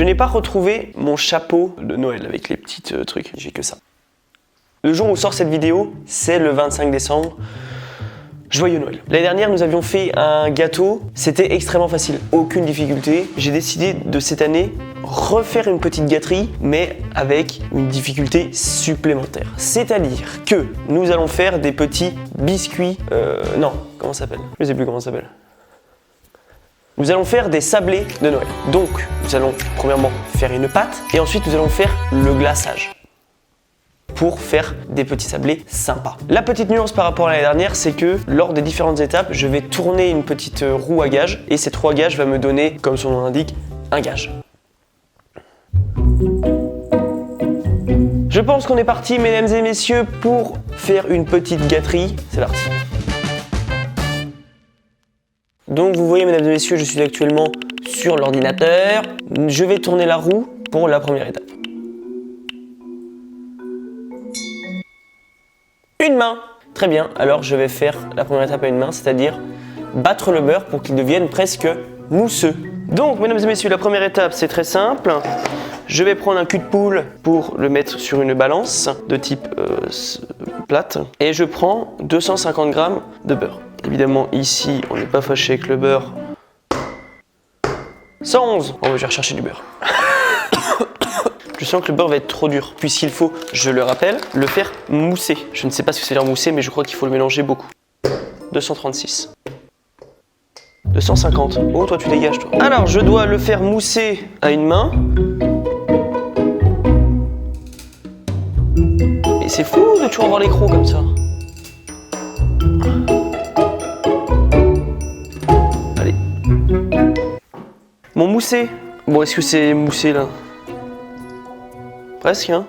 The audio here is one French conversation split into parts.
n'ai pas retrouvé mon chapeau de Noël avec les petits trucs, j'ai que ça. Le jour où sort cette vidéo, c'est le 25 décembre. Joyeux Noël. L'année dernière, nous avions fait un gâteau. C'était extrêmement facile, aucune difficulté. J'ai décidé de cette année refaire une petite gâterie, mais avec une difficulté supplémentaire. C'est-à-dire que nous allons faire des petits biscuits... non, comment ça s'appelle? Je ne sais plus comment ça s'appelle. Nous allons faire des sablés de Noël. Donc, nous allons premièrement faire une pâte, et ensuite nous allons faire le glaçage pour faire des petits sablés sympas. La petite nuance par rapport à l'année dernière, c'est que lors des différentes étapes, je vais tourner une petite roue à gage et cette roue à gage va me donner, comme son nom l'indique, un gage. Je pense qu'on est parti, mesdames et messieurs, pour faire une petite gâterie. C'est parti. Donc vous voyez, mesdames et messieurs, je suis actuellement sur l'ordinateur. Je vais tourner la roue pour la première étape. Une main. Très bien, alors je vais faire la première étape à une main, c'est-à-dire battre le beurre pour qu'il devienne presque mousseux. Donc, mesdames et messieurs, la première étape, c'est très simple. Je vais prendre un cul de poule pour le mettre sur une balance de type plate. Et je prends 250 g de beurre. Évidemment, ici, on n'est pas fâché avec le beurre. 111. On va rechercher du beurre. Je sens que le beurre va être trop dur, puisqu'il faut, je le rappelle, le faire mousser. Je ne sais pas ce que c'est dire mousser, mais je crois qu'il faut le mélanger beaucoup. 236. 250. Oh, toi, tu dégages, toi. Alors, je dois le faire mousser à une main. Et c'est fou de toujours avoir les crocs comme ça. Allez. Mon moussé. Bon, est-ce que c'est moussé, là? Presque, hein.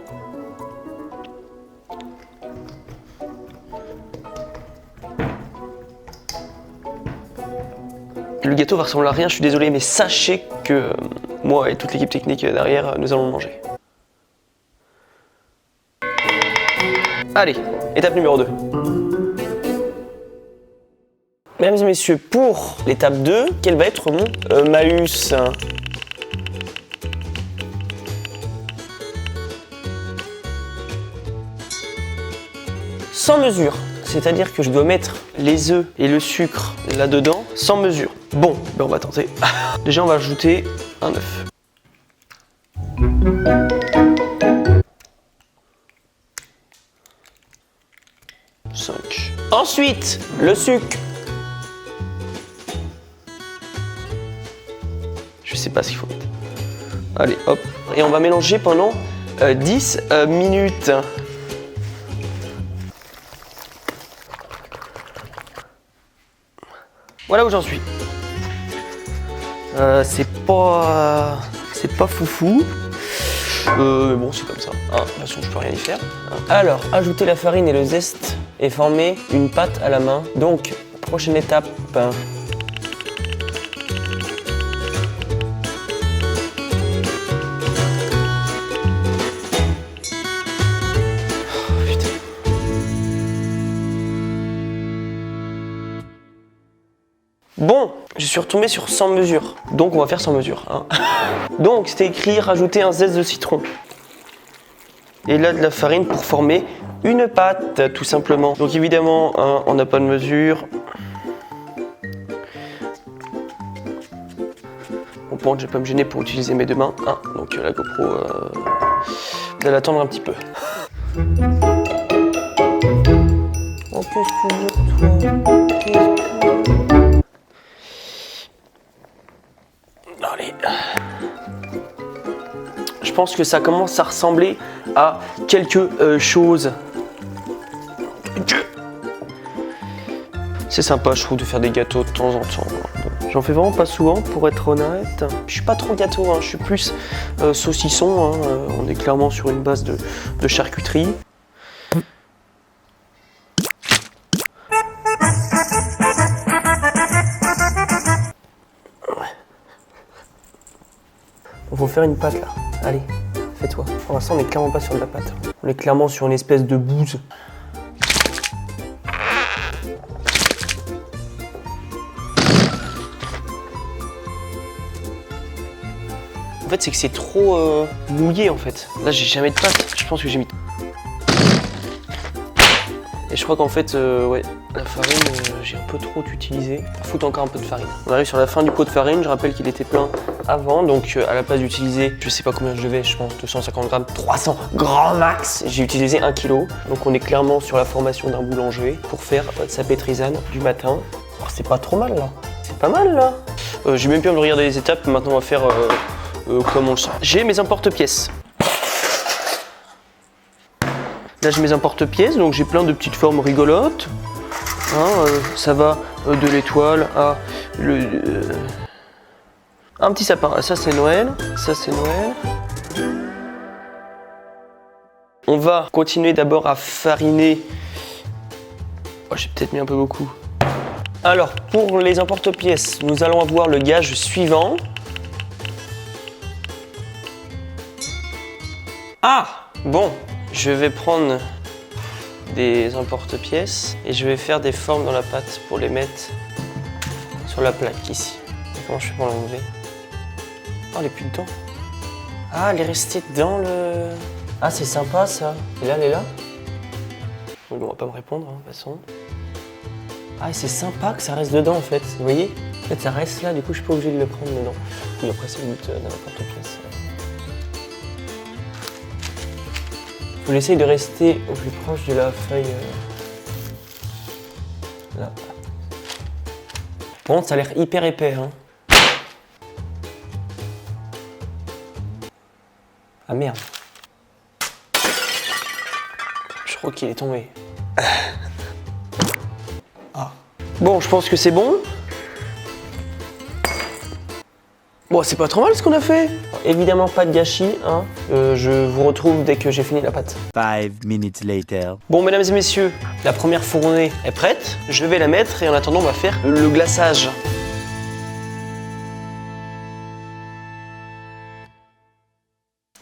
Le gâteau va ressembler à rien, je suis désolé, mais sachez que moi et toute l'équipe technique derrière, nous allons le manger. Allez, étape numéro 2. Mesdames et messieurs, pour l'étape 2, quel va être mon malus? Sans mesure, c'est-à-dire que je dois mettre les œufs et le sucre là-dedans sans mesure. Bon, ben on va tenter. Déjà, on va ajouter un œuf. Ensuite, le sucre. Je sais pas ce qu'il faut mettre. Allez, hop. Et on va mélanger pendant 10 minutes. Voilà où j'en suis. C'est pas foufou. Mais bon, c'est comme ça. De toute façon, je peux rien y faire. Alors, ajouter la farine et le zeste et former une pâte à la main. Donc, prochaine étape. Bon, je suis retombé sur 100 mesures, donc on va faire 100 mesures. Hein. Donc c'était écrit rajouter un zeste de citron. Et là de la farine pour former une pâte, tout simplement. Donc évidemment, hein, on n'a pas de mesure. Bon, bon, je vais pas me gêner pour utiliser mes deux mains. Hein. Donc la GoPro, vous allez attendre un petit peu. Oh, qu'est-ce que tu veux, toi? Allez. Je pense que ça commence à ressembler à quelque chose. C'est sympa, je trouve, de faire des gâteaux de temps en temps. J'en fais vraiment pas souvent, pour être honnête. Je suis pas trop gâteau, hein. Je suis plus saucisson. Hein. On est clairement sur une base de charcuterie. Faut faire une pâte là. Allez, fais-toi. Pour l'instant, on n'est clairement pas sur de la pâte. On est clairement sur une espèce de bouse. fait, c'est que c'est trop mouillé en fait. Là, j'ai jamais de pâte. Je pense que j'ai mis. Et je crois qu'en fait, ouais, la farine, j'ai un peu trop utilisé. Foutre encore un peu de farine. On arrive sur la fin du pot de farine. Je rappelle qu'il était plein avant, donc à la place d'utiliser, je sais pas combien je devais, je pense 250 grammes, 300 grands max, j'ai utilisé 1 kg. Donc on est clairement sur la formation d'un boulanger pour faire sa pétrisane du matin. Oh, c'est pas trop mal là. C'est pas mal là. J'ai même pu me regarder les étapes. Maintenant on va faire comme on le sent. J'ai mes emporte-pièces. Là j'ai mes emporte-pièces, donc j'ai plein de petites formes rigolotes. Hein, ça va de l'étoile à un petit sapin. Ça c'est Noël, ça c'est Noël. On va continuer d'abord à fariner. Oh, j'ai peut-être mis un peu beaucoup. Alors pour les emporte-pièces, nous allons avoir le gage suivant. Ah bon. Je vais prendre des emporte-pièces et je vais faire des formes dans la pâte pour les mettre sur la plaque ici. Comment je fais pour l'enlever? Oh, elle est plus dedans. Ah, elle est restée dans le... Ah, c'est sympa ça. Et là, elle est là? Donc, on va pas me répondre, hein, de toute façon. Ah, et c'est sympa que ça reste dedans en fait. Vous voyez? En fait, ça reste là, du coup, je suis pas obligé de le prendre dedans. Oui, après, c'est le but d'un emporte-pièce. On essaye de rester au plus proche de la feuille. Là. Par contre, ça a l'air hyper épais. Hein. Ah merde. Je crois qu'il est tombé. Ah. Bon, je pense que c'est bon. Bon, c'est pas trop mal ce qu'on a fait. Évidemment, pas de gâchis. Hein. Je vous retrouve dès que j'ai fini la pâte. 5 minutes later. Bon, mesdames et messieurs, la première fournée est prête. Je vais la mettre et en attendant, on va faire le glaçage.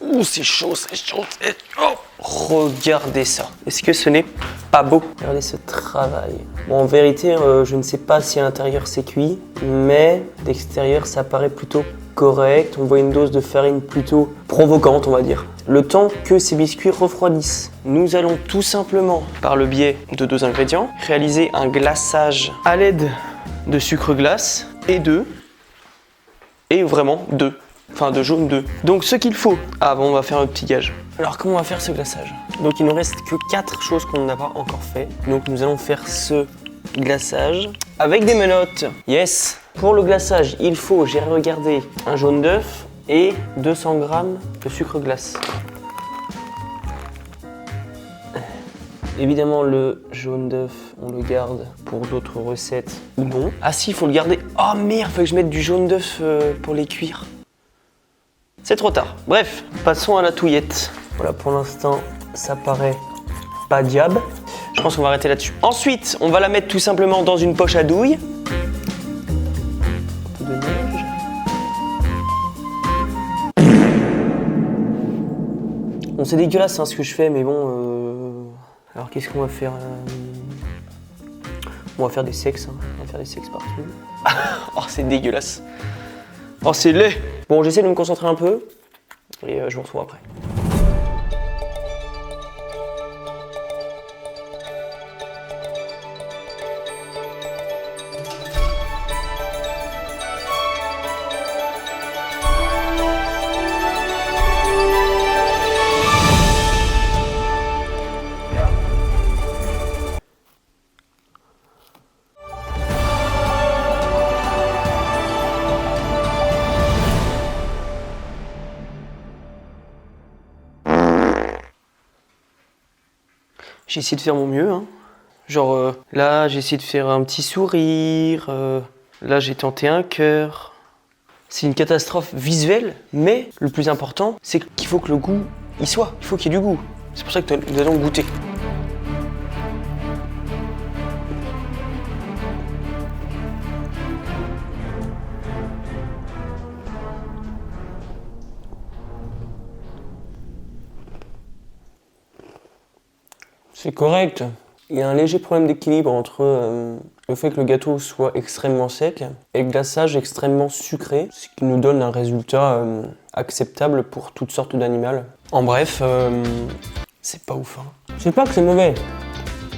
Ouh, c'est chaud, c'est chaud, c'est chaud. Regardez ça. Est-ce que ce n'est pas beau? Regardez ce travail. Bon, en vérité, je ne sais pas si à l'intérieur c'est cuit, mais d'extérieur, ça paraît plutôt correct. On voit une dose de farine plutôt provocante, on va dire. Le temps que ces biscuits refroidissent, nous allons tout simplement, par le biais de 2 ingrédients, réaliser un glaçage à l'aide de sucre glace et vraiment de jaune d'œuf. Donc ce qu'il faut... Ah bon, on va faire un petit gage. Alors comment on va faire ce glaçage? Donc il ne reste que 4 choses qu'on n'a pas encore fait. Donc nous allons faire ce glaçage avec des menottes. Yes. Pour le glaçage, il faut, j'ai regardé, un jaune d'œuf et 200 g de sucre glace. Évidemment, le jaune d'œuf, on le garde pour d'autres recettes ou non. Ah si, il faut le garder. Oh merde, faut que je mette du jaune d'œuf pour les cuire. C'est trop tard. Bref, passons à la touillette. Voilà, pour l'instant, ça paraît pas diable. Je pense qu'on va arrêter là-dessus. Ensuite, on va la mettre tout simplement dans une poche à douille. Un peu de neige. Bon, c'est dégueulasse hein, ce que je fais, mais bon... Alors, qu'est-ce qu'on va faire On va faire des sexes. Hein. On va faire des sexes partout. Oh, c'est dégueulasse. Oh, c'est laid. Bon, j'essaie de me concentrer un peu. Et je vous retrouve après. J'ai essayé de faire mon mieux, hein. Genre là j'ai essayé de faire un petit sourire, là j'ai tenté un cœur. C'est une catastrophe visuelle, mais le plus important c'est qu'il faut que le goût y soit, il faut qu'il y ait du goût. C'est pour ça que nous allons goûter. C'est correct. Il y a un léger problème d'équilibre entre Le fait que le gâteau soit extrêmement sec et le glaçage extrêmement sucré, ce qui nous donne un résultat acceptable pour toutes sortes d'animaux. En bref, c'est pas ouf. Hein. C'est pas que c'est mauvais.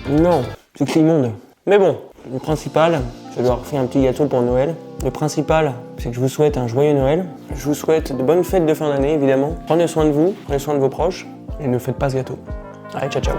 Non, c'est que c'est immonde. Mais bon, le principal, c'est de leur faire un petit gâteau pour Noël. Le principal, c'est que je vous souhaite un joyeux Noël. Je vous souhaite de bonnes fêtes de fin d'année, évidemment. Prenez soin de vous, prenez soin de vos proches et ne faites pas ce gâteau. Allez, ciao ciao.